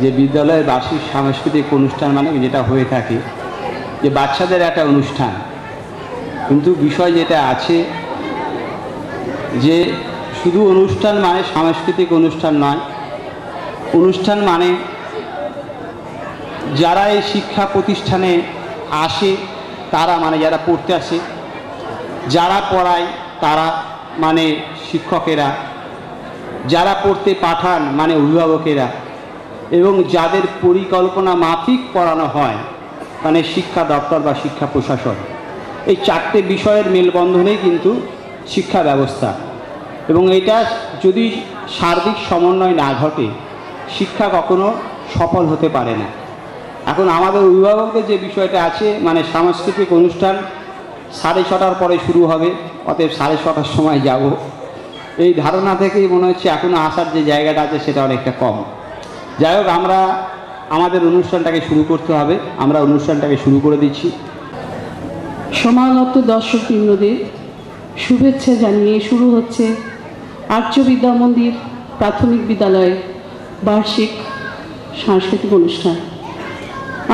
যে বিদ্যালয়ের বার্ষিক সাংস্কৃতিক অনুষ্ঠান মানে যেটা হয়ে থাকে যে বাচ্চাদের একটা অনুষ্ঠান, কিন্তু বিষয় যেটা আছে যে শুধু অনুষ্ঠান মানে সাংস্কৃতিক অনুষ্ঠান নয়, অনুষ্ঠান মানে যারা এই শিক্ষা প্রতিষ্ঠানে আসে তারা মানে যারা পড়তে আসে, যারা পড়ায় তারা মানে শিক্ষকেরা, যারা পড়তে পাঠান মানে অভিভাবকেরা, এবং যাদের পরিকল্পনা মাফিক পড়ানো হয় মানে শিক্ষা দপ্তর বা শিক্ষা প্রশাসন। এই চারটে বিষয়ের মেলবন্ধনেই কিন্তু শিক্ষা ব্যবস্থা, এবং এটা যদি সার্বিক সমন্বয় না ঘটে শিক্ষা কখনো সফল হতে পারে না। এখন আমাদের অভিভাবকদের যে বিষয়টা আছে মানে সাংস্কৃতিক অনুষ্ঠান 6:30 পরে শুরু হবে, অতএব 6:30টার সময় যাব, এই ধারণা থেকেই মনে হচ্ছে এখনও আসার যে জায়গাটা আছে সেটা অনেকটা কম। যাই হোক, আমরা আমাদের অনুষ্ঠানটাকে শুরু করতে হবে, আমরা অনুষ্ঠানটাকে শুরু করে দিচ্ছি। সমাগত দর্শকবৃন্দদের শুভেচ্ছা জানিয়ে শুরু হচ্ছে আর্য বিদ্যা মন্দির প্রাথমিক বিদ্যালয়ের বার্ষিক সাংস্কৃতিক অনুষ্ঠান।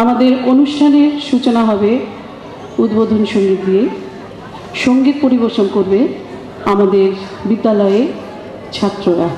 আমাদের অনুষ্ঠানের সূচনা হবে উদ্বোধন সঙ্গীত দিয়ে। সঙ্গীত পরিবেশন করবে আমাদের বিদ্যালয়ের ছাত্ররা।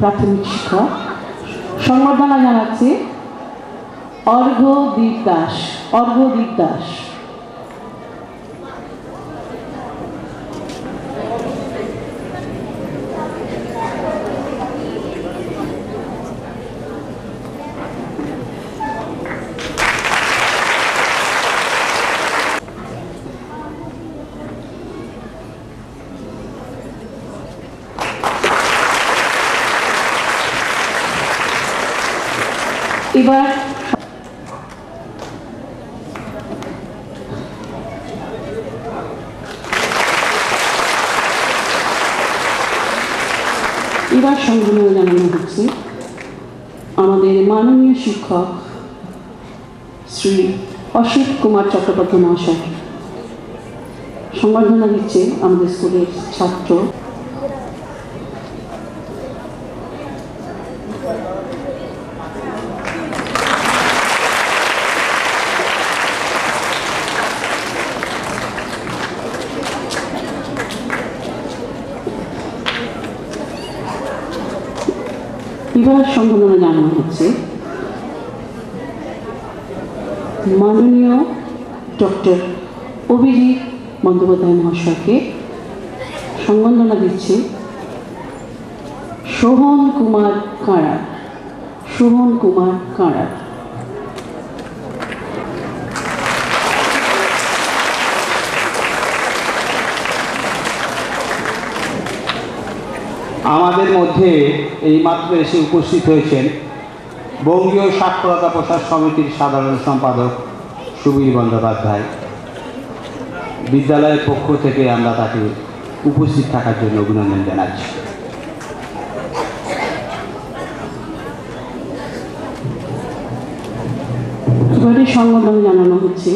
প্রাথমিক শিক্ষক। সংবর্ধনা জানাচ্ছে অর্ঘ্যদীপ দাস। অর্ঘ্যদীপ দাস। এবার সংবর্ধনা জানানো হচ্ছে আমাদের মাননীয় শিক্ষক শ্রী অসিত কুমার চট্টোপাধ্যায় মহাশয়। সংবর্ধনা দিচ্ছে আমাদের স্কুলের ছাত্র। এবার সংবর্ধনা জানানো হচ্ছে মাননীয় ডক্টর অভিজিৎ বন্দ্যোপাধ্যায় মহাশয়কে। সংবর্ধনা দিচ্ছে সোহন কুমার কাঁড়া। সোহন কুমার কাঁড়া। আমাদের মধ্যে এইমাত্র এসে উপস্থিত হয়েছেন বঙ্গীয় সাক্ষরতা প্রসার সমিতির সাধারণ সম্পাদক সুবীর বন্দ্যোপাধ্যায়। বিদ্যালয়ের পক্ষ থেকে আমরা তাকে উপস্থিত থাকার জন্য অভিনন্দন জানাচ্ছি। এবারে সংবর্ধনা জানানো হচ্ছে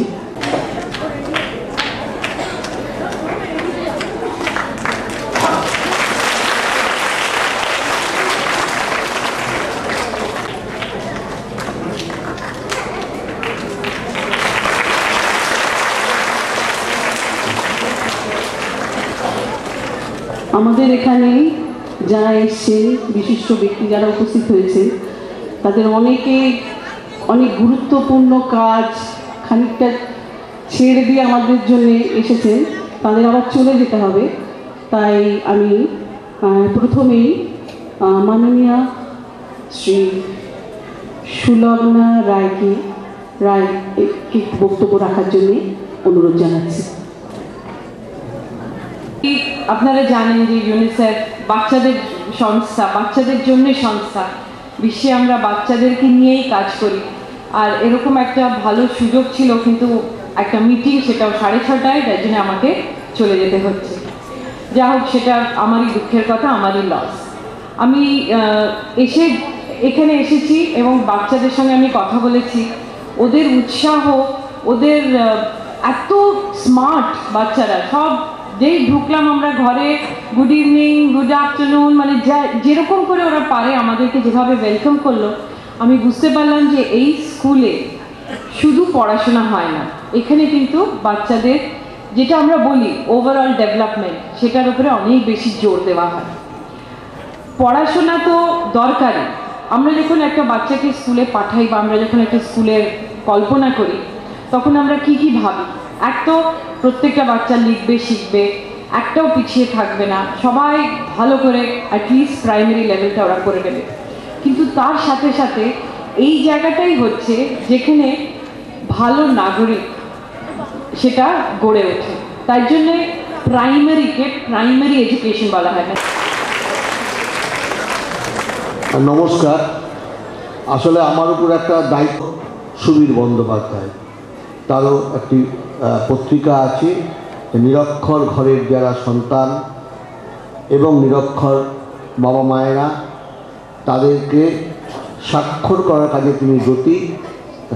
আমাদের এখানে যারা এসছেন, বিশিষ্ট ব্যক্তি যারা উপস্থিত হয়েছে, তাদের অনেকে অনেক গুরুত্বপূর্ণ কাজ খানিকটা ছেড়ে দিয়ে আমাদের জন্য এসেছেন। তাদের আবার চলে যেতে হবে। তাই আমি প্রথমেই মাননীয়া শ্রী সুলগ্না রায়কে বক্তব্য রাখার জন্য অনুরোধ জানাচ্ছি। আপনারা জানেন যে ইউনিসেফ বাচ্চাদের সংস্থা, বাচ্চাদের জন্য সংস্থা। বিশ্বে আমরা বাচ্চাদেরকে নিয়েই কাজ করি। আর এরকম একটা ভালো সুযোগ ছিল, কিন্তু একটা মিটিং, সেটাও 6:30টায়, তাই জন্য আমাকে চলে যেতে হচ্ছে। যা হোক, সেটা আমারই দুঃখের কথা, আমারই লস। আমি এখানে এসেছি এবং বাচ্চাদের সঙ্গে আমি কথা বলেছি। ওদের উৎসাহ, ওদের এত স্মার্ট বাচ্চারা, সব যেই ঢুকলাম আমরা ঘরে, গুড ইভিনিং, গুড আফটারনুন, মানে যেরকম করে ওরা পারে আমাদেরকে যেভাবে ওয়েলকাম করলো, আমি বুঝতে পারলাম যে এই স্কুলে শুধু পড়াশোনা হয় না, এখানে কিন্তু বাচ্চাদের যেটা আমরা বলি ওভারঅল ডেভেলপমেন্ট, সেটার উপরে অনেক বেশি জোর দেওয়া হয়। পড়াশোনা তো দরকারি। আমরা যখন একটা বাচ্চাকে স্কুলে পাঠাই বা আমরা যখন একটা স্কুলের কল্পনা করি, তখন আমরা কি ভাবি? এক তো প্রত্যেকটা বাচ্চা লিখবে, শিখবে, একটাও পিছিয়ে থাকবে না, সবাই ভালো করে অ্যাটলিস্ট প্রাইমারি লেভেলটা ওরা করে নেবে। কিন্তু তার সাথে সাথে এই জায়গাটাই হচ্ছে যেখানে ভালো নাগরিক সেটা গড়ে ওঠে। তাই জন্যে প্রাইমারিকে প্রাইমারি এডুকেশন বলা হয় না। নমস্কার। আসলে আমার উপর একটা দায়িত্ব, সুবীর বন্দ্যোপাধ্যায়, তারও একটি পত্রিকা আছে, নিরক্ষর ঘরের যারা সন্তান এবং নিরক্ষর বাবা মায়েরা, তাদেরকে স্বাক্ষর করার কাজে তিনি ব্রতী।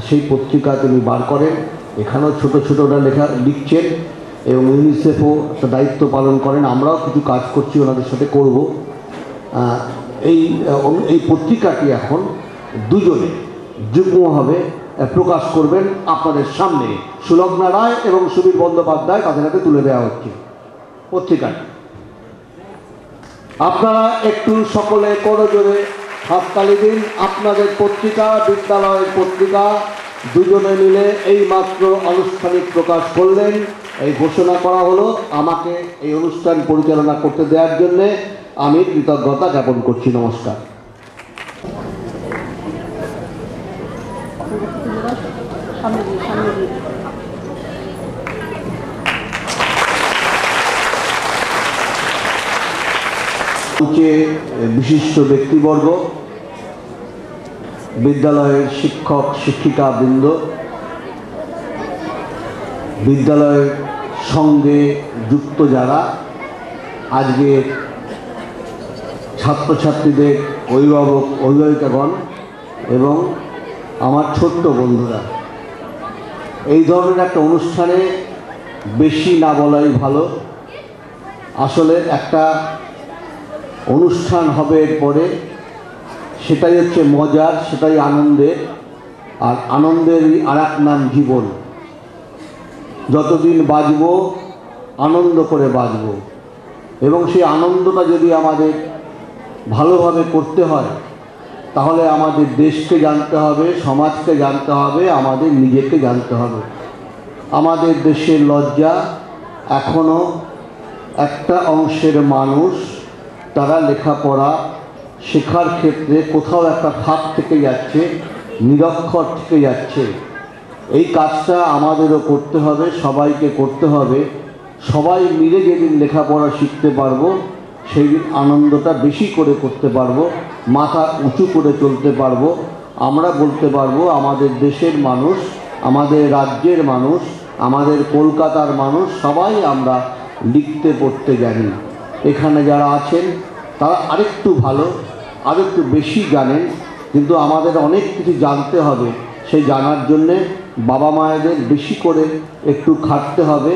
সেই পত্রিকা তিনি বার করেন। এখানেও ছোটো ছোটোরা লিখছেন এবং ইউনিসেফও একটা দায়িত্ব পালন করেন। আমরাও কিছু কাজ করছি, ওনাদের সাথে করব। এই পত্রিকাটি এখন দুজনে যুগ্মভাবে প্রকাশ করবেন আপনাদের সামনে। সুলগ্না রায় এবং সুবীর বন্দ্যোপাধ্যায় তাদের হাতে তুলে দেওয়া হচ্ছে পত্রিকাটি। আপনারা একটু সকলে করজোরে হাততালি দিন। আপনাদের পত্রিকা, বিদ্যালয়ের পত্রিকা দুজনে মিলে এই মাত্র আনুষ্ঠানিক প্রকাশ করলেন, এই ঘোষণা করা হলো। আমাকে এই অনুষ্ঠান পরিচালনা করতে দেওয়ার জন্যে আমি কৃতজ্ঞতা জ্ঞাপন করছি। নমস্কার। বিশিষ্ট ব্যক্তিবর্গ, বিদ্যালয়ের শিক্ষক শিক্ষিকা বৃন্দ, বিদ্যালয়ের সঙ্গে যুক্ত যারা, আজকে ছাত্রছাত্রীদের অভিভাবক অভিভাবিকাগণ এবং আমার ছোট্ট বন্ধুরা, এই ধরনের একটা অনুষ্ঠানে বেশি না বলাই ভালো। আসলে একটা অনুষ্ঠান হবে এরপরে, সেটাই হচ্ছে মজার, সেটাই আনন্দের। আর আনন্দেরই আর এক নাম জীবন। যতদিন বাঁচব আনন্দ করে বাঁচব, এবং সেই আনন্দটা যদি আমাদের ভালোভাবে করতে হয় তাহলে আমাদের দেশকে জানতে হবে, সমাজকে জানতে হবে, আমাদের নিজেকে জানতে হবে। আমাদের দেশের লজ্জা এখনও একটা অংশের মানুষ, তারা লেখাপড়া শেখার ক্ষেত্রে কোথাও একটা ফাঁক থেকে যাচ্ছে, নিরক্ষর থেকে যাচ্ছে। এই কাজটা আমাদেরও করতে হবে, সবাইকে করতে হবে। সবাই মিলে যেদিন লেখাপড়া শিখতে পারবো সেই দিন আনন্দটা বেশি করে করতে পারবো, মাথা উঁচু করে চলতে পারবো। আমরা বলতে পারবো আমাদের দেশের মানুষ, আমাদের রাজ্যের মানুষ, আমাদের কলকাতার মানুষ সবাই আমরা লিখতে পড়তে জানি। এখানে যারা আছেন তারা আরেকটু ভালো, আরেকটু বেশি জানেন, কিন্তু আমাদের অনেক কিছু জানতে হবে। সেই জানার জন্যে বাবা মায়েদের বেশি করে একটু খাটতে হবে।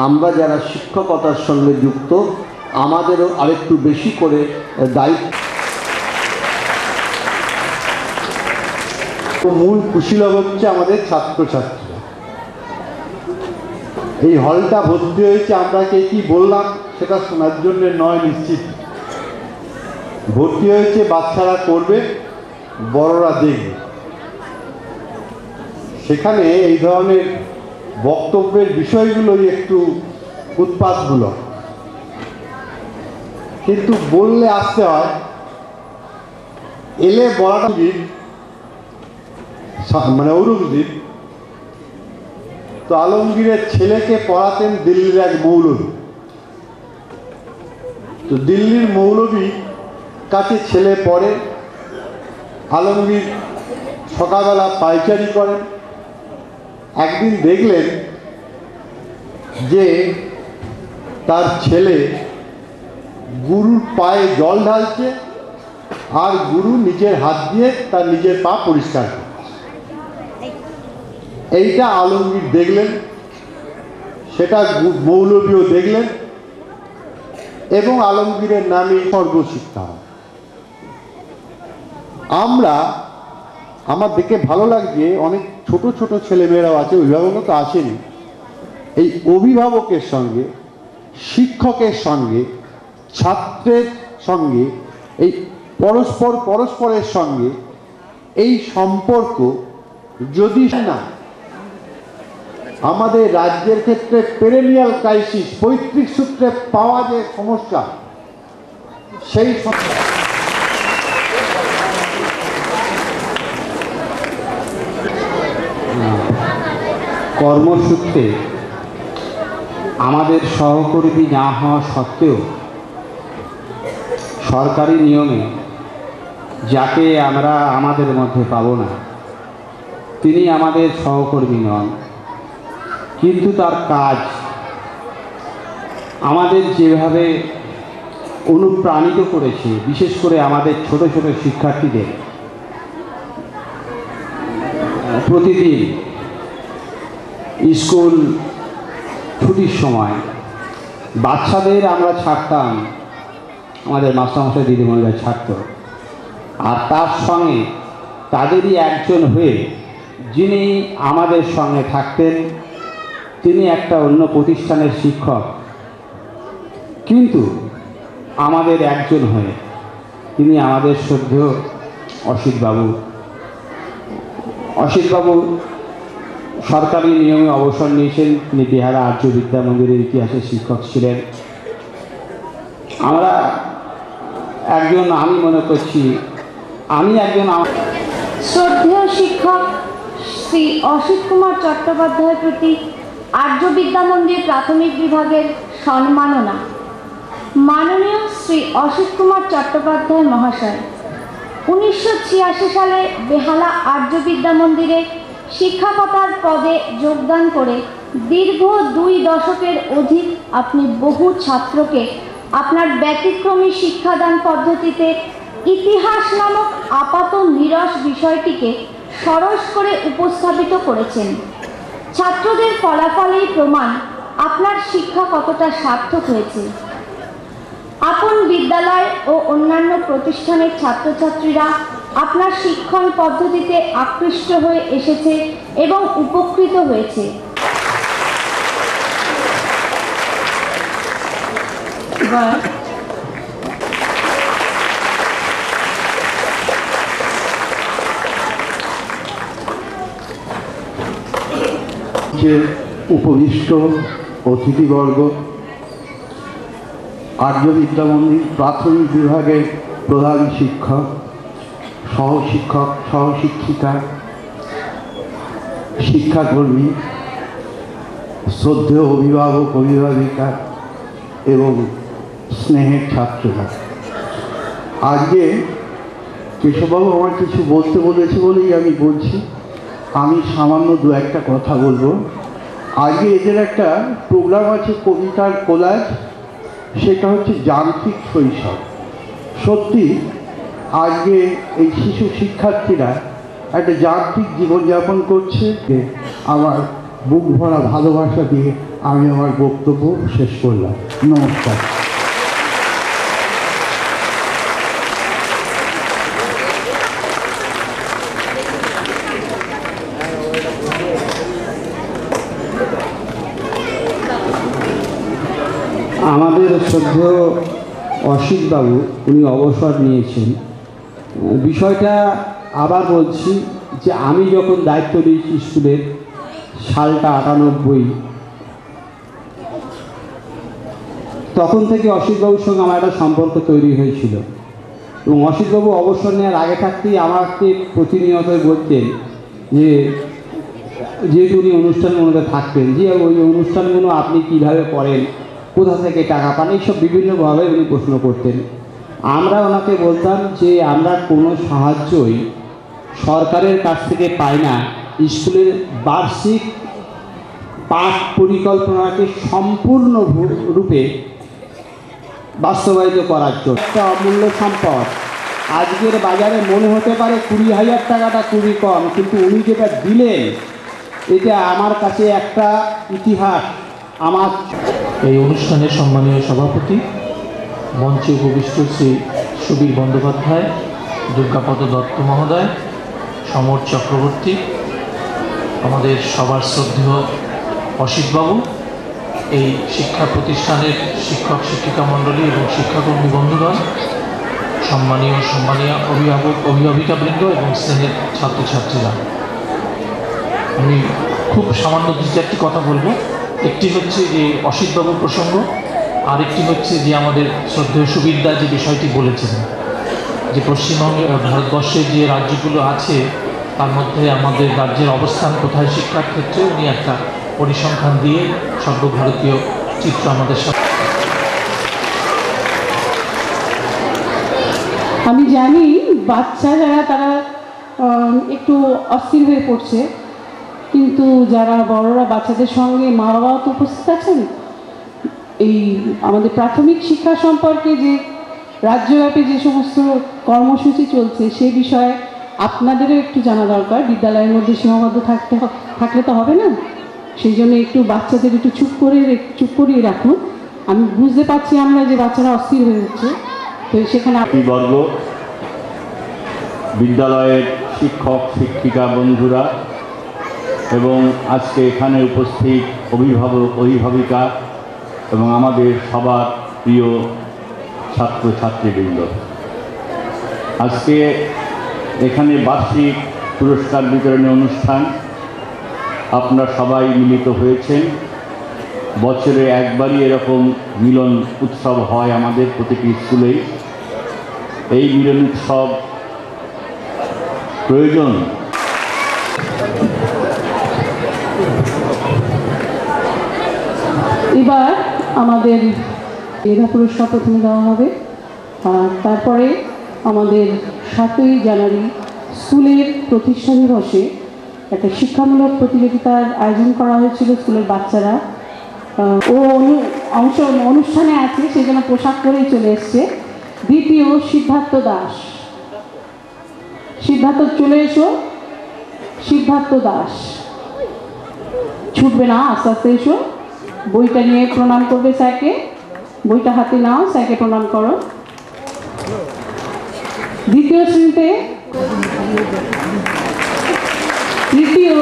আমরা যারা শিক্ষকতার সঙ্গে যুক্ত আমাদেরও আরেকটু বেশি করে দায়িত্ব। মূল কুশীলব হচ্ছে আমাদের ছাত্রছাত্রীরা। এই হলটা ভর্তি হয়েছে, আমরা কে কি বললাম সেটা শোনার জন্য নয়, নিশ্চিত ভর্তি হয়েছে। বাচ্চারা করবে, বড়রা দেখবে। সেখানে এই ধরনের বক্তব্যের বিষয়গুলোই একটু উৎপাতমূলক, কিন্তু বললে আসতে হয়, এলে বলাটা মানে ঔরঙ্গজীব তো আলমগীরের ছেলেকে পড়াতেন দিল্লির এক মৌলভী। তো দিল্লির মৌলভী কাছে ছেলে পড়ে। আলমগীর সকালবেলা পাইচারি করেন। একদিন দেখলেন যে তার ছেলে গুরুর পায়ে জল ঢালছে আর গুরু নিজের হাত দিয়ে তার নিজের পা পরিষ্কার করছে। এইটা আলমগীর দেখলেন, সেটা মৌলভীও দেখলেন, এবং আলমগীরের নামে সর্বশিক্ষা। আমার দেখে ভালো লাগছে, অনেক ছোট ছোট ছেলেমেয়েরাও আছে, অভিভাবকও তো আসেনি। এই অভিভাবকের সঙ্গে, শিক্ষকের সঙ্গে, ছাত্রের সঙ্গে, এই পরস্পরের সঙ্গে এই সম্পর্ক যদি না, আমাদের রাজ্যের ক্ষেত্রে পেরেনিয়াল ক্রাইসিস, পৈতৃক সূত্রে পাওয়া যে সমস্যা, সেই কর্মসূত্রে আমাদের সহকর্মী না হওয়া সত্ত্বেও সরকারি নিয়মে যাকে আমরা আমাদের মধ্যে পাবো না, তিনি আমাদের সহকর্মী নন, কিন্তু তার কাজ আমাদের যেভাবে অনুপ্রাণিত করেছে, বিশেষ করে আমাদের ছোট ছোট শিক্ষার্থীদের প্রতিদিন স্কুল ছুটির সময় বাচ্চাদের আমরা ছাড়তাম, আমাদের মাস্টারমশাই দিদিমণিরা ছাড়ত, আর তার সঙ্গে তাদেরই একজন হয়ে যিনি আমাদের সঙ্গে থাকতেন, তিনি একটা অন্য প্রতিষ্ঠানের শিক্ষক, কিন্তু আমাদের একজন হয়ে তিনি আমাদের শ্রদ্ধেয় অসিতবাবু সরকারি নিয়মে অবসর নিয়েছেন। তিনি বেহালা আর্য বিদ্যা মন্দিরের ইতিহাসের শিক্ষক ছিলেন। আমি মনে করছি শ্রদ্ধেয় শিক্ষক শ্রী অসিত কুমার চট্টোপাধ্যায়ের প্রতি আর্য বিদ্যা মন্দির প্রাথমিক বিভাগের সম্মাননা। মাননীয় শ্রী অসিত কুমার চট্টোপাধ্যায় মহাশয়, 1986 সালে বেহালা আর্য বিদ্যা মন্দিরে শিক্ষকতার পদে যোগদান করে দীর্ঘ 2 দশকের অধিক আপনি বহু ছাত্রকে আপনার ব্যতিক্রমী শিক্ষাদান পদ্ধতিতে ইতিহাস নামক আপাত নিরস বিষয়টিকে সরস করে উপস্থাপিত করেছেন। ছাত্রদের ফলাফলেই প্রমাণ আপনার শিক্ষা কতটা সার্থক হয়েছে। আপন বিদ্যালয় ও অন্যান্য প্রতিষ্ঠানের ছাত্রছাত্রীরা আপনার শিক্ষণ পদ্ধতিতে আকৃষ্ট হয়ে এসেছে এবং উপকৃত হয়েছে। উপবিষ্ট অতিথিবর্গ, আর্য বিদ্যা মন্দির প্রাথমিক বিভাগের প্রধান শিক্ষক, সহশিক্ষক, সহশিক্ষিকা, শিক্ষাকর্মী, শ্রদ্ধেয় অভিভাবক, অভিভাবিকা এবং স্নেহের ছাত্ররা, আজকে কেশববাবু আমার কিছু বলতে বলেছে বলেই আমি বলছি। আমি সামান্য 2-1টা কথা বলবো। আজকে এদের একটা প্রোগ্রাম আছে, কবিতার কোলাজ, সেটা হচ্ছে যান্ত্রিক শৈশব। সত্যি আজকে এই শিশু শিক্ষার্থীরা একটা যান্ত্রিক জীবনযাপন করছে। আমার বুক ভরা ভালোবাসা দিয়ে আমি আমার বক্তব্য শেষ করলাম। নমস্কার। আমাদের শ্রদ্ধেয় অসিতবাবু উনি অবসর নিয়েছেন। বিষয়টা আবার বলছি যে আমি যখন দায়িত্ব নিয়েছি স্কুলের, সালটা 98, তখন থেকে অসিতবাবুর সঙ্গে আমার একটা সম্পর্ক তৈরি হয়েছিল এবং অসিতবাবু অবসর নেওয়ার আগে থাকতেই আমাকে প্রতিনিয়ত বলতেন যে যেহেতু উনি অনুষ্ঠানের মধ্যে থাকতেন, যে ওই অনুষ্ঠানগুলো আপনি কীভাবে করেন, কোথা থেকে টাকা পান, এইসব বিভিন্নভাবে উনি প্রশ্ন করতেন। আমরা ওনাকে বলতাম যে আমরা কোনো সাহায্যই সরকারের কাছ থেকে পাই না স্কুলের বার্ষিক পাঠ পরিকল্পনাকে সম্পূর্ণ রূপে বাস্তবায়িত করার জন্য। একটা অমূল্য সম্পদ। আজকের বাজারে মনে হতে পারে 20,000 টাকাটা খুবই কম, কিন্তু উনি যেটা দিলেন এটা আমার কাছে একটা ইতিহাস। আমার এই অনুষ্ঠানের সম্মানীয় সভাপতি, মঞ্চে উপবিষ্ট শ্রী সুবীর বন্দ্যোপাধ্যায়, দুর্গাপদ দত্ত মহোদয়, সমর চক্রবর্তী, আমাদের সবার শ্রদ্ধেয় অসিতবাবু, এই শিক্ষা প্রতিষ্ঠানের শিক্ষক শিক্ষিকা মণ্ডলী এবং শিক্ষাকর্মী বন্ধুগণ, সম্মানীয় অভিভাবক অভিভাবিকাবৃন্দ এবং স্নেহের ছাত্রছাত্রীরা, আমি খুব সামান্য 2-4টি কথা বলবো। একটি হচ্ছে যে অসিতবাবুর প্রসঙ্গ, আরেকটি হচ্ছে যে আমাদের শ্রদ্ধেয় সুবিরদা যে বিষয়টি বলেছেন যে পশ্চিমবঙ্গে ভারতবর্ষে যে রাজ্যগুলো আছে তার মধ্যে আমাদের রাজ্যের অবস্থান কোথায় শিক্ষার ক্ষেত্রে উনি একটা পরিসংখ্যান দিয়ে সর্বভারতীয় চিত্র আমাদের সাথে। আমি জানি বাচ্চা যারা তারা একটু অস্থির হয়ে পড়ছে, কিন্তু যারা বড়রা বাচ্চাদের সঙ্গে মা বাবাও তো উপস্থিত আছেন। এই আমাদের প্রাথমিক শিক্ষা সম্পর্কে যে রাজ্যব্যাপী যে সমস্ত কর্মসূচি চলছে সে বিষয়ে আপনাদেরও একটু জানা দরকার। বিদ্যালয়ের মধ্যে সীমাবদ্ধ থাকলে তো হবে না, সেই জন্য একটু বাচ্চাদের একটু চুপ করিয়ে রাখুন। আমি বুঝতে পারছি আমরা যে বাচ্চারা অস্থির হয়ে যাচ্ছে, তো সেখানে বর্গ, বিদ্যালয়ের শিক্ষক শিক্ষিকা বন্ধুরা এবং আজকে এখানে উপস্থিত অভিভাবক অভিভাবিকা এবং আমাদের সবার প্রিয় ছাত্রছাত্রীবৃন্দ, আজকে এখানে বার্ষিক পুরস্কার বিতরণী অনুষ্ঠান। আপনারা সবাই মিলিত হয়েছেন। বছরে একবারই এরকম মিলন উৎসব হয় আমাদের প্রতিটি স্কুলেই। এই মিলন উৎসব প্রয়োজন। এবার আমাদের মেধা পুরস্কার প্রথমে দেওয়া হবে, আর তারপরে আমাদের 7ই জানুয়ারি স্কুলের প্রতিষ্ঠা দিবসে একটা শিক্ষামূলক প্রতিযোগিতার আয়োজন করা হয়েছিল। স্কুলের বাচ্চারা ও অনুষ্ঠানে আছে, সেই জন্য পোশাক পরেই চলে এসছে। দ্বিতীয় সিদ্ধার্থ দাস, সিদ্ধার্থ চলে এসো। সিদ্ধার্থ দাস ছুটবে না, আস্তে আস্তে এসো। বইটা নিয়ে প্রণাম করবে স্যারকে, বইটা হাতে নাও, স্যারকে প্রণাম করো। দ্বিতীয় শ্রেণীতে তৃতীয়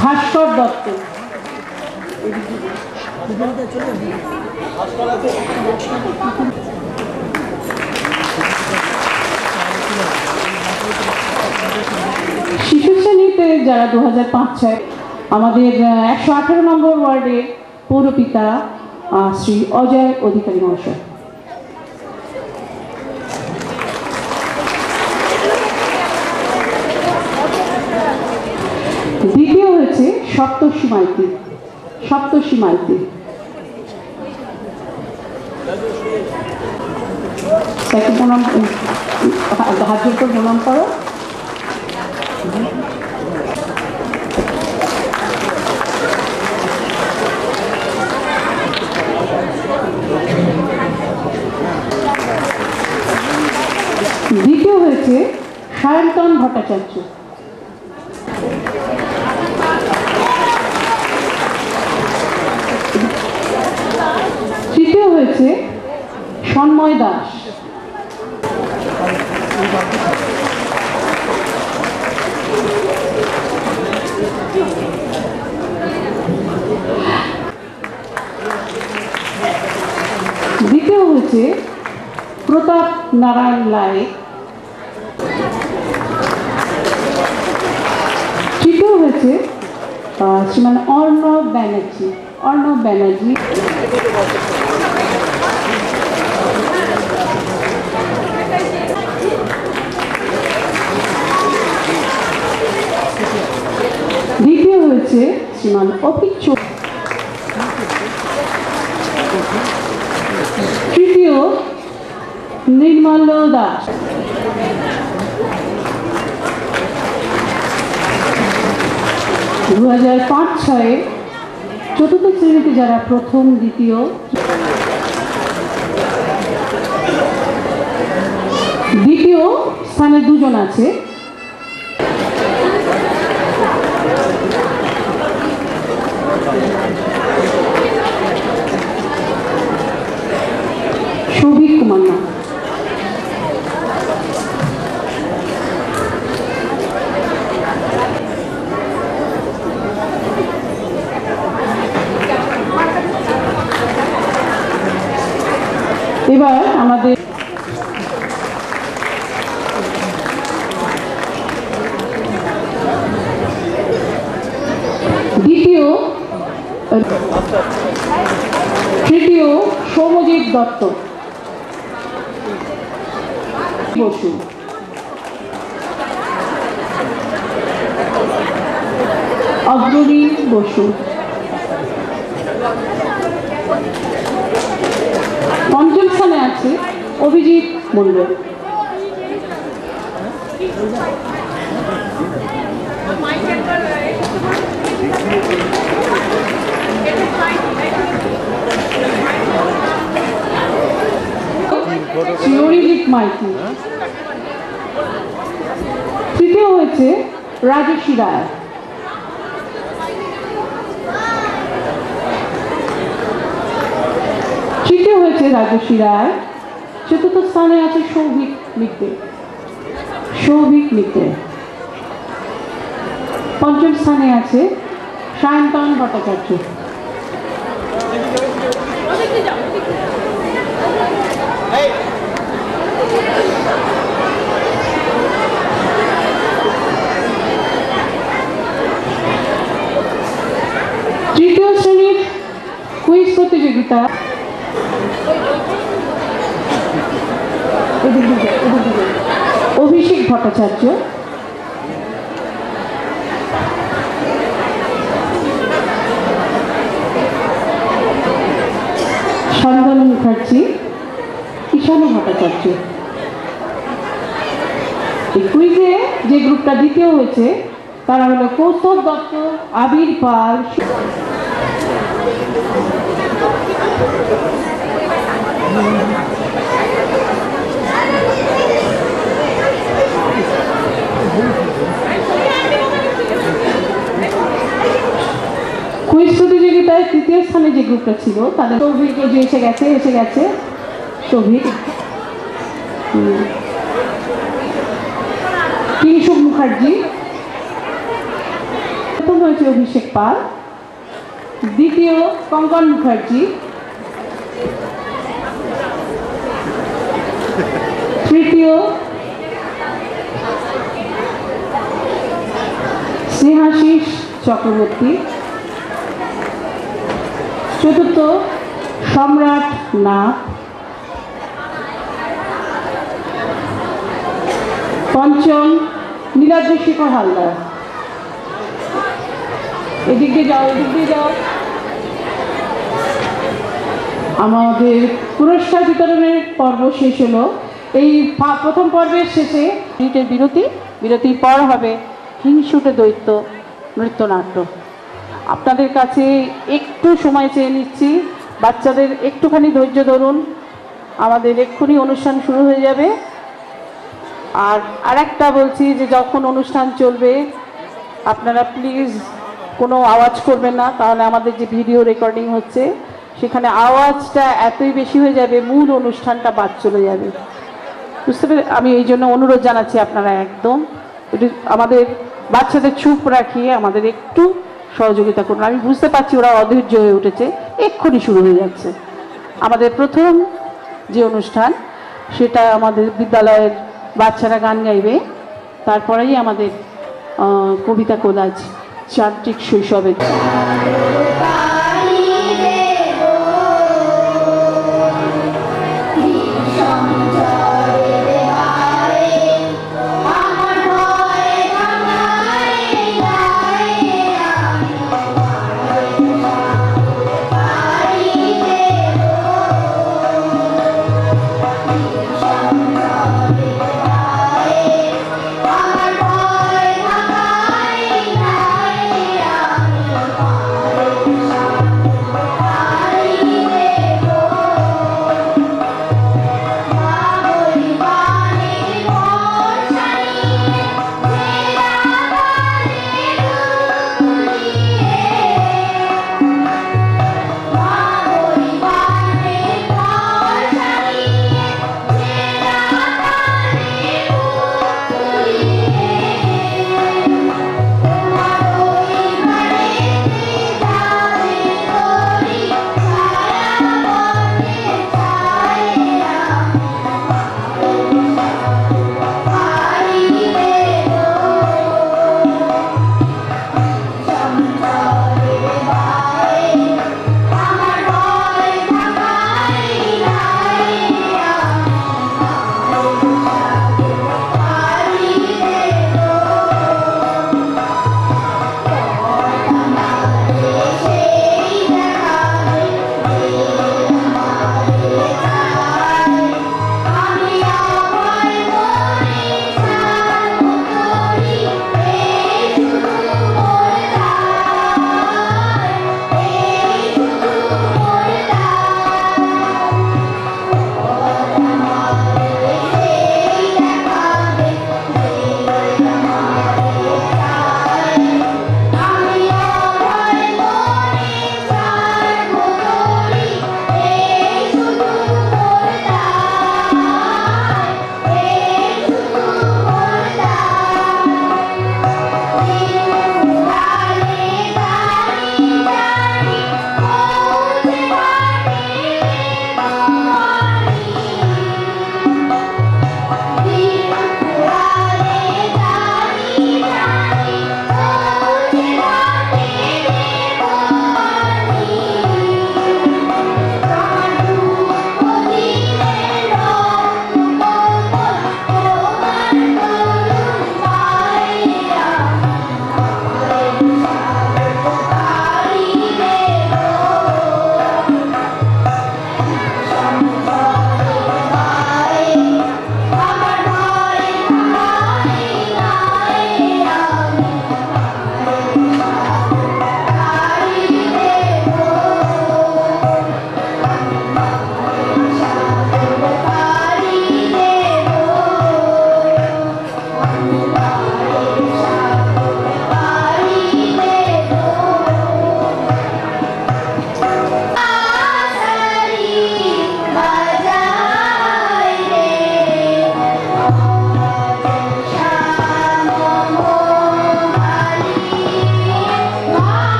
ভাস্কর দত্ত, শিশু শ্রেণীতে যারা 2005-06 আমাদের 118 নম্বর ওয়ার্ডের পৌরপিতা শ্রী অজয় অধিকারী মহাশয়। দ্বিতীয় হয়েছে সপ্তর্ষি মাইতি, সপ্তর্ষি মাইতি। তাকে প্রণাম, হাত জোর করে প্রণাম করো। দ্বিতীয় হয়েছে সায়ন্তন ভট্টাচার্য। তৃতীয় হয়েছে সন্ময় দাস। দ্বিতীয় হয়েছে প্রতাপ নারায়ণ রায়। তৃতীয় হয়েছে শ্রীমান অর্ণব ব্যানার্জি, অর্ণব ব্যানার্জি। দ্বিতীয় হয়েছে শ্রীমান অপিক। তৃতীয় নির্মল দাস। 2005-06 চতুর্থ শ্রেণীতে যারা প্রথম দ্বিতীয়, দ্বিতীয় স্থানে দুজন আছে। সৌভিক কুমার নাথ। এবার আমাদের দ্বিতীয়, তৃতীয় সৌমজিৎ দত্ত বসু, অগ্রণী বসু। পঞ্চম স্থানে আছে অভিজিৎ মণ্ডল। অরিজিৎ মাইতি। তৃতীয় হয়েছে রাজেশী রায়। তৃতীয় হয়েছে রাজেশী রায়। চতুর্থ স্থানে আছে সৌভিক মিত্রে, সৌভিক মিত্রে। পঞ্চম স্থানে আছে সায়ন্তন ভট্টাচার্য। Hey! একটা অভিষেক ভট্টাচার্য, সন্ধান মুখার্জি, ঈশানী ভট্টাচার্য। এই কুইজে যে গ্রুপটা দ্বিতীয় হয়েছে তারা হলো কৌস্তব দত্ত, আবির পাল, কুইজ প্রতিযোগিতায় তৃতীয় স্থানে যে গ্রুপটা ছিল তাদের সৌভিক যে এসে গেছে সৌভিক, কিংশুক মুখার্জি, প্রথম হয়েছে অভিষেক পাল, দ্বিতীয় কঙ্কন মুখার্জি, তৃতীয় স্নেহাশিস চক্রবর্তী, চতুর্থ সম্রাট নাথ, পঞ্চম নীলাদ্রি শেখর হালদার। এদিক দিয়ে যাও। আমাদের পুরস্কার বিতরণের পর্ব শেষ হলো। এই প্রথম পর্বের শেষে মিনিটের বিরতির পর হবে হিংসুটে দৈত্য নৃত্যনাট্য। আপনাদের কাছে একটু সময় চেয়ে নিচ্ছি, বাচ্চাদের একটুখানি ধৈর্য ধরুন, আমাদের এক্ষুনি অনুষ্ঠান শুরু হয়ে যাবে। আর একটা বলছি যে যখন অনুষ্ঠান চলবে আপনারা প্লিজ কোনো আওয়াজ করবেন না, তাহলে আমাদের যে ভিডিও রেকর্ডিং হচ্ছে সেখানে আওয়াজটা এতই বেশি হয়ে যাবে, মূল অনুষ্ঠানটা বাদ চলে যাবে। বুঝতে পেরে আমি এই জন্য অনুরোধ জানাচ্ছি আপনারা একদম আমাদের বাচ্চাদের চুপ রাখিয়ে আমাদের একটু সহযোগিতা করুন। আমি বুঝতে পারছি ওরা অধৈর্য হয়ে উঠেছে, এক্ষুনি শুরু হয়ে যাচ্ছে আমাদের প্রথম যে অনুষ্ঠান, সেটা আমাদের বিদ্যালয়ের বাচ্চারা গান গাইবে, তারপরেই আমাদের কবিতা কোলাজ যান্ত্রিক শৈশবের।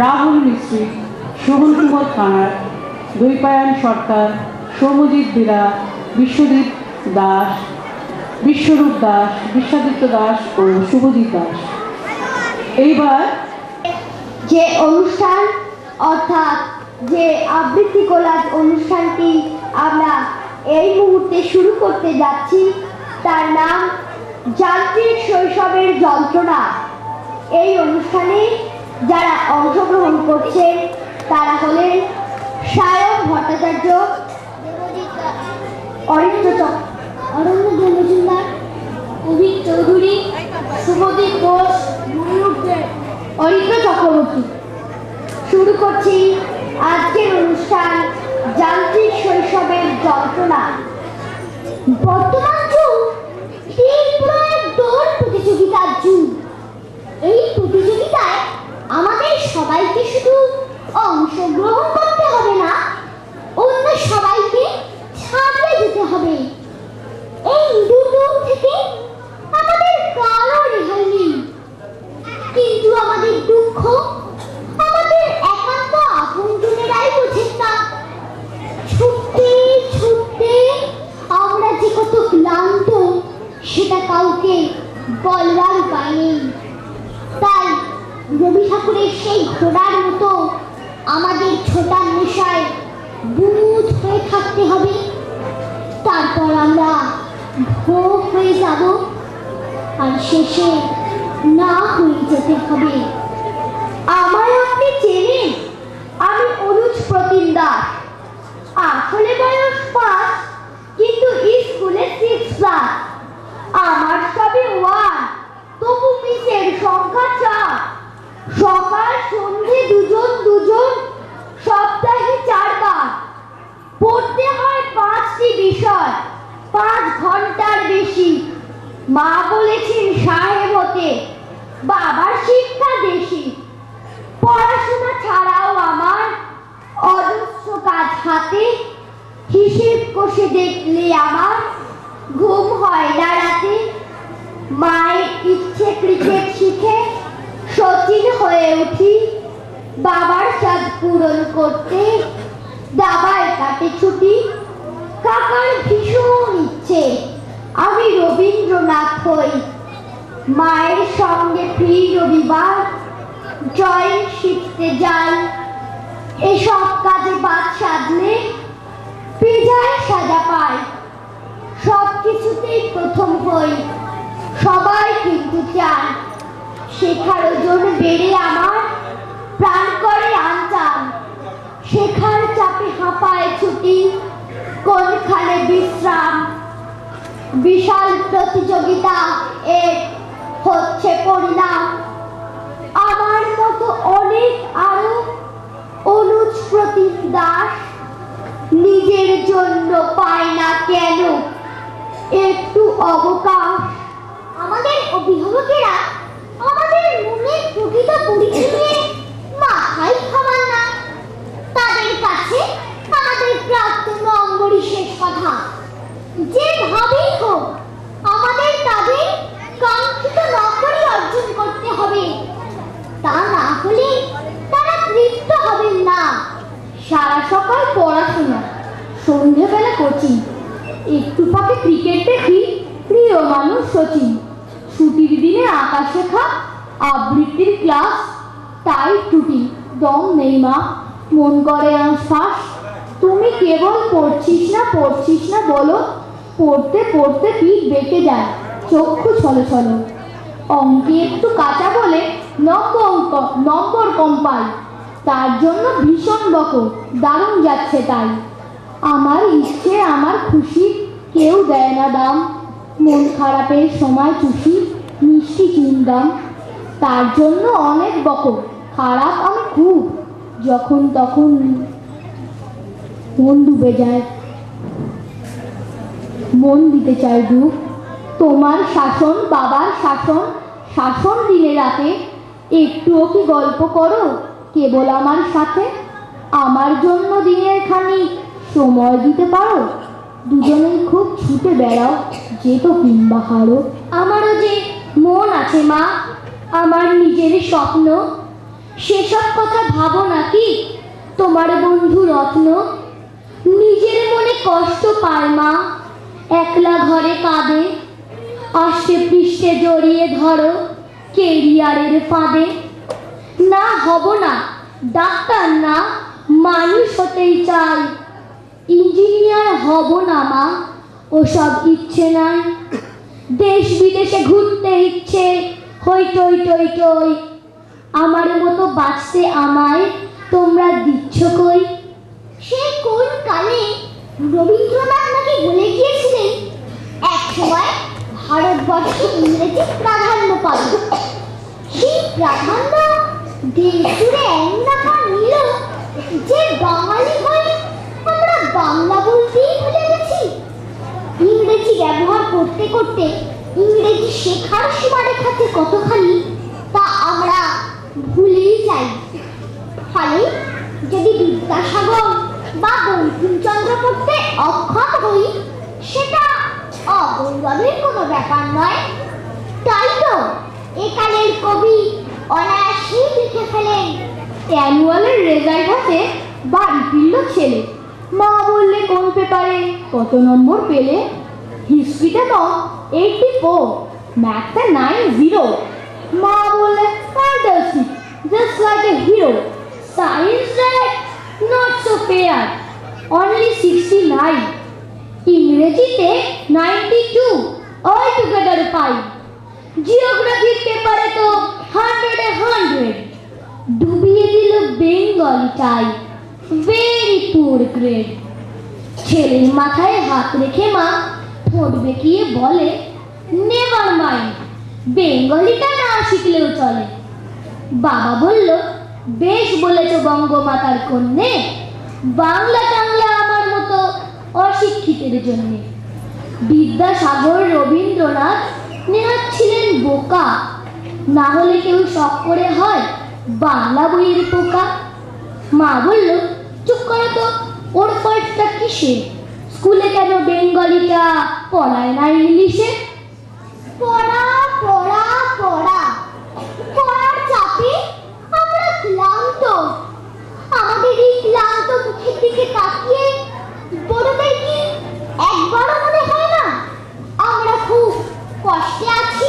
রাহুল মিস্ত্রি, সোহন কুমার খানার, দৈপায়ন সরকার, সৌম্যজিৎ বেরা, বিশ্বদীপ দাস, বিশ্বরূপ দাস, বিশ্বাদিত্য দাস ও শুভজিৎ দাস। এইবার যে অনুষ্ঠান অর্থাৎ যে আবৃত্তি কোলাজ অনুষ্ঠানটি আমরা এই মুহূর্তে শুরু করতে যাচ্ছি তার নাম যান্ত্রিক শৈশবের যন্ত্রণা। এই অনুষ্ঠানে যারা অংশগ্রহণ করছেন তারা হলেন সায়ন ভট্টাচার্য, অরণ্য মজুমদার, অভিক চৌধুরী, শুভদীপ ঘোষ, অরিত্র চক্রবর্তী। শুরু করছি আজকের অনুষ্ঠান যান্ত্রিক শৈশবের যন্ত্রণা। বর্তমান যুগ তীব্র এক দৌড় প্রতিযোগিতার যুগ। এই প্রতিযোগিতায় আমাদের সবাইকে শুধু অংশগ্রহণ করতে হবে না, অন্য সবাইকে ছাড়িয়ে যেতে হবে। এই দূর থেকে আমাদের কারো রেহাই নেই, কিন্তু আমাদের দুঃখ আমাদের একান্ত আপনজনেরাই বোঝেন না। ছুটতে ছুটতে আমরা যে কত ক্লান্ত সেটা কাউকে বলবার উপায় নেই। তাই রবি ঠাকুরের সেই ঘোড়ার মতো আমাদের ছোটার নেশায় বুধ হয়ে থাকতে হবে। তারপর আমরা ভোগ হয়ে যাব, আর শেষে না হয়ে যেতে হবে। আমায় আপনি চেনেন, আমি অনুজ প্রতিম দাস। আসলে বয়স 5, কিন্তু স্কুলে 6 ক্লাস। আমার সবে 1, তবু মিসের সংখ্যা 4। সকাল সন্ধে দুজন, সপ্তাহে 4 বার। পড়তে হয় 5টি বিষয়, 5 ঘন্টার বেশি। মা বলেছেন সাহেব হতে, বাবার শিক্ষা বেশি। পড়াশোনা ছাড়াও আমার অজস্র কাজ হাতে। হিসেব কষে দেখলে আমার ঘুম হয় না রাতে। মায়ের ইচ্ছে ক্রিকেট শিখে সচিন হয়ে উঠি। বাবার সাধ পূরণ করতে দাবায় কাটে ছুটি। কাকার ভীষণ ইচ্ছে আমি রবীন্দ্রনাথ হই। মায়ের সঙ্গে ফ্রি রবিবার ড্রয়িং শিখতে যাই। এসব কাজে বাদ সাধলে পেজায় সাজা পাই। সব কিছুতেই প্রথম হই, সবাই কিন্তু চায়। শেখার ওজন বেড়ে আমার প্রাণ করে আনচান। শেখার চাপে হাঁপায় ছুটি, কোনখানে বিশ্রাম। বিশাল প্রতিযোগিতা এর হচ্ছে পরিণাম। আমার মতো অনেক আরো অনুজ প্রতিম দাস নিজের জন্য পায় না কেন একটু অবকাশ। আমাদের অভিভাবকেরা আমাদের মনের প্রকৃত পরিচয় নিয়ে মাথায় খাবার না। তাদের কাছে আমাদের প্রাপ্ত নম্বরই শেষ কথা। যেভাবেই হোক আমাদের তাদের কাঙ্ক্ষিত নম্বরই অর্জন করতে হবে। তা না হলে তারা তৃপ্ত হবেন না। সারা সকাল পড়াশোনা, সন্ধ্যেবেলা কোচিং, একটু ফাঁকে ক্রিকেট দেখি, প্রিয় মানুষ সচিন। ছুটির দিনে আঁকা শেখা, আবৃত্তির ক্লাস, তাই টুটি দম নেই মা, মন করে আঁশফাঁস। তুমি কেবল পড়ছিস না বলো। পড়তে পড়তে পিঠ বেঁকে যায়, চক্ষু ছলো ছলো। অঙ্কে একটু কাঁচা বলে নম্বর কম পাই। তার জন্য ভীষণ বকো, দারুণ যাচ্ছে তাই। আমার ইচ্ছে আমার খুশি, কেউ দেয় না দাম। মন খারাপের সময় চুষি মিষ্টি চুনদাম। তার জন্য অনেক বকো, খারাপ আমি খুব। যখন তখন মন ডুবে যায়, মন দিতে চাই ডুব। তোমার শাসন, বাবার শাসন, শাসন দিনে রাতে। একটুও কি গল্প করো কেবল আমার সাথে? আমার জন্য দিনের খানিক সময় দিতে পারো? দুজনেই খুব ছুটে বেড়াও, যেত কিংবা হারো। আমারও যে মন আছে মা, আমার নিজের স্বপ্ন। সেসব কথা ভাবো নাকি তোমার বন্ধু রত্ন? নিজের মনে কষ্ট পায় মা, একলা ঘরে কাঁদে, আষ্টে পৃষ্ঠে জড়িয়ে ধরো কেরিয়ারের ফাঁদে। না হব না ডাক্তার, না মানুষ হতেই চাই, ইঞ্জিনিয়ার হব না মা, ওসব ইচ্ছে নাই। দেশ বিদেশে ঘুরতে ইচ্ছে, হই টই টই টই, আমার মতো বাঁচতে আমায় তোমরা দিচ্ছ কই? সেই কোন কালে রবীন্দ্রনাথ নাকি বলে গিয়েছিলেন এক সময় ভারতবর্ষে ইংরেজি প্রাধান্য পাবে। সেই প্রাধান্য দেশ জুড়ে এমন নিল যে বাঙালি হয়ে আমরা বাংলা বলতেই ভুলে গেছি। ইংরেজি ব্যবহার করতে করতে ইংরেজি শেখার সীমারেখা যে কতখানি তা আমরা ভুলেই যাই। ফলে যদি বিদ্যাসাগর বা বঙ্কিমচন্দ্র পড়তে অক্ষম হই, সেটা অগৌরবের কোনো ব্যাপার নয়। তাই তো একালের কবি অনায়াসেই লিখে ফেলেন, অ্যানুয়ালের রেজাল্ট হাতে বাড়ি ফিরল ছেলে। মা বললে কোন পেপারে কত নম্বর পেলে? হিস্ট্রিতে তো 84, ম্যাথে 90। মা বললে fantastic, just like a hero. Science that not so fair, only 69. ইংরেজিতে 92, all together 5. জিওগ্রাফির পেপারে তো 100 ডুবিয়ে দিল বেঙ্গলিটাই, ভেরি পুর গ্রেড। ছেলের মাথায় হাত রেখে মা ঠোঁট বেঁকিয়ে বলে, নেভার মাইন্ড, বেঙ্গলিটা না শিখলেও চলে। বাবা বলল, বেশ বলেছ বঙ্গমাতার কন্যে, বাংলা টাংলা আমার মতো অশিক্ষিতের জন্যে। বিদ্যাসাগর, রবীন্দ্রনাথ নেহাত ছিলেন বোকা, না হলে কেউ শখ করে হয় বাংলা বইয়ের পোকা। মা বলল, চুপ করো তো, ওর ফল্টটা কিসে? স্কুলে কেন বেঙ্গলিটা পড়ায় না ইংলিশে? পড়া পড়া পড়া, পড়ার চাপে আমরা ক্লান্ত। আমাদের এই ক্লান্ত মুখের দিকে তাকিয়ে বড়দের কি একবারও মনে হয় না আমরা খুব কষ্টে আছি?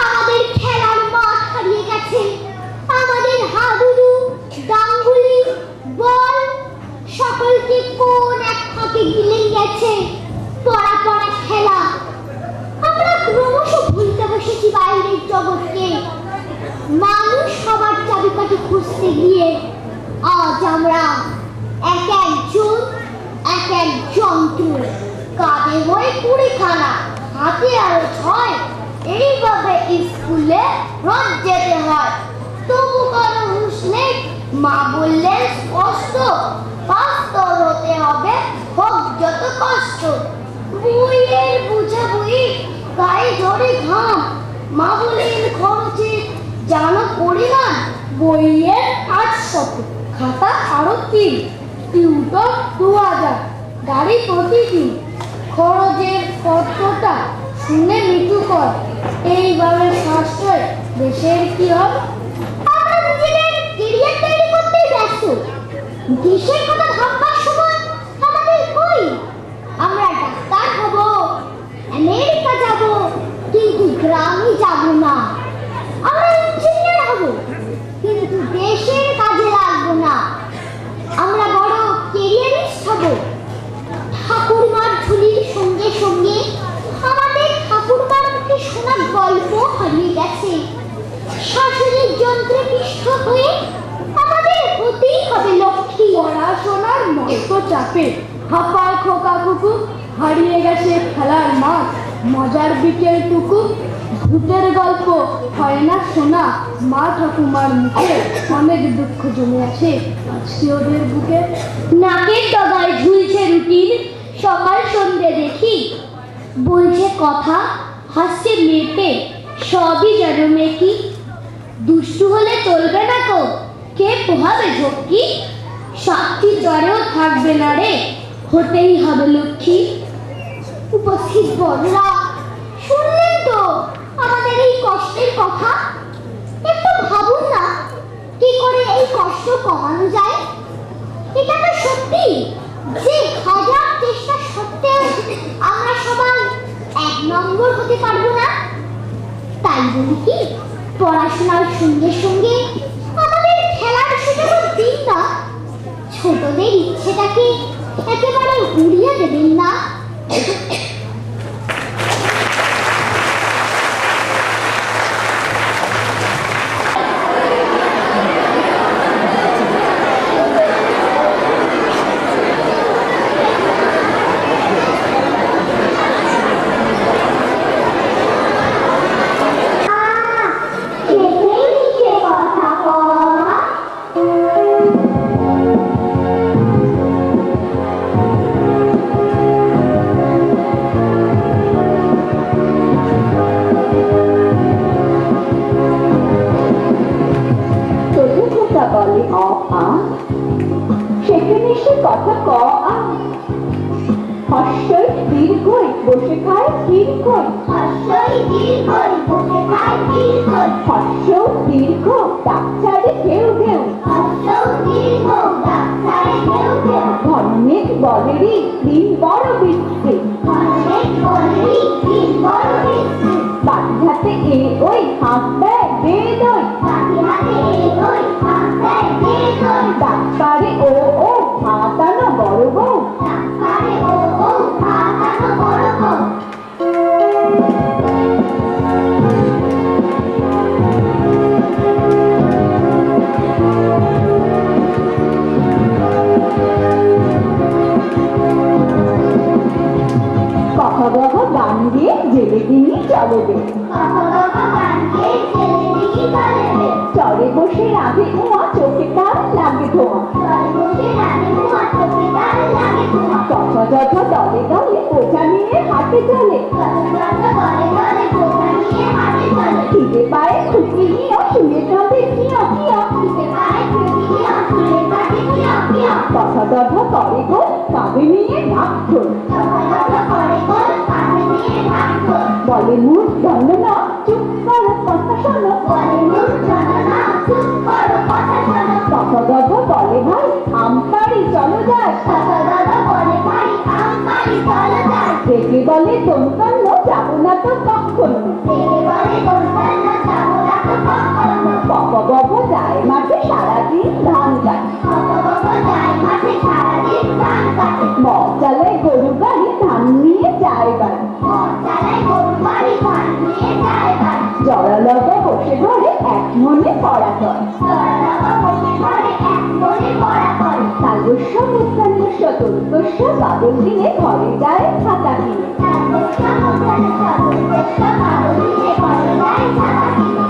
আমাদের খেলার মাঠ হারিয়ে গেছে, আমাদের হাডুডু, ডাঙ্গুলি, বল সকলকে কোন এক ফাঁকে গিলে গেছে পড়া পড়া খেলা। আমরা ক্রমশ ভুলতে বসেছি বাইরের জগৎকে। মানুষ সবার চাবিকাঠি খুঁজতে গিয়ে আজ আমরা এক একজন এক এক যন্ত্র, কাঁধে হয়ে কুড়িখানা, হাতে আরো 6, এইভাবে স্কুলে রোজ যেতে হয়। তবু কোনো হুঁশ নেই, মা বললেন স্পষ্ট, পাস্তর হতে হবে, হোক যত কষ্ট। বইয়ের বুঝা বই গায়ে ঝরে ঘাম, মা বললেন খরচে জানো পরিমাণ, বইয়ের 800, খাতা আরো 3, টিউটর 2000, গাড়ি প্রতিদিন। খরচের কতটা শুনে মৃত্যু কর, এইভাবে সাশ্রয় দেশের কি হবে? আমরা নিজেদের কেরিয়ার তৈরি করতে ব্যস্ত, দেশের কথা ভাববার সময় আমাদের কই? আমরা ডাক্তার হব, আমেরিকা যাব, কিন্তু গ্রামে যাব না। আমরা ইঞ্জিনিয়ার হব, কিন্তু দেশের কাজে লাগবো না। আমরা বড় কেরিয়ারিস্ট হব। ঠাকুরমার ঝুলির সঙ্গে সঙ্গে আমাদের ঠাকুরমার মুখে শোনার গল্প হারিয়ে গেছে। শাশুড়ির যন্ত্রে পিষ্ট হয়ে আমাদের হতেই হবে লক্ষ্মী। পড়াশোনার মতো চাপে হাঁপায় খোকা কুকু, হারিয়ে গেছে খেলার মাঠ, মজার বিকেলটুকু। ভূতের গল্প হয় না শোনা, মা ঠাকুমার মুখে অনেক দুঃখ জমে আছে আজকে ওদের বুকে। নাকের ডগায় ঝুলছে রুটিন, সকাল সন্ধ্যে দেখি বলছে কথা, হাসছে মেপে, সবই যেন মেকি। দুষ্টু হলে চলবে না কো, কে পোহাবে ঝক্কি? সাক্ষী জ্বরেও থাকবে না রে, হতেই হবে লক্ষ্মী। উপস্থিত বড়রা শুনলেন তো আমাদের এই কষ্টের কথা। একটু ভাবুন না, কে কি করে এই কষ্ট কমানো যায়? এটা তো সত্যি যে হাজার চেষ্টা সত্ত্বেও আমরা সবাই 1 নম্বর হতে পারবো না। তাই বলি কি, পড়াশোনার সঙ্গে সঙ্গে আমাদের খেলার সুযোগ দিন না। ছোটদের ইচ্ছেটাকে একেবারে উড়িয়ে দেবেন না। কথা ক আ হর্ষই দীর্ঘই বসে খায় দীর্ঘই হর্ষই দীর্ঘই বসে খায় দীর্ঘই হর্ষ দীর্ঘ ডাক্তারে ঘেউ ঘেউ হর্ষ দীর্ঘ ডাক্তারে ঘেউ ঘেউ ধর্মের বলেরই দিন বড় বৃষ্টি ধর্মের বলেরই দিন বড় বৃষ্টি বাকি হাতে এ ওই হাত দেয় বেদ ওই বাকি হাতে এ ওই হাত দেয় বেদ ওই ডাক্তারে ও ও হাতানো বড় বউ ডাক্তারে ও ও হাতানো বড় বউ কথা বলা গান দিয়ে জেলে দিনই চলে বে চরে বসে রাধে উমা চোখে তার লাগে ধোঁয়া কথা যথা দলে দলে বোঝা নিয়ে হাতে চলে খিদে পায়ে খুঁটি নিয়ে শুয়ে কাঁদে কিয়া কিয়া কথা যথা করে গো কাঁদে নিয়ে ঢাক ঢোল বলে মুখ ধন্য না চুপ করো কথা শোনো কথা দাদা বলে ভাই আমপাড়ি চলো যায় দেখে বলে দমকান্ন যাবো না তো কখনো বাবা বাবা যায় মাঠে সারাদিন ধান কাটে মজালায় গরু গাড়ি ধান নিয়ে যায় বাড়ি জড়ালগা বসে ঘরে এক মনে পড়া করে তালবস্য মুস্তান্বস্য তরুতস্য বাদল দিনে ঘরে যায় খাতা কিনে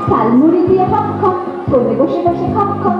ঝালমুড়ি দিয়ে হক খক কোণে বসে বসে খক খক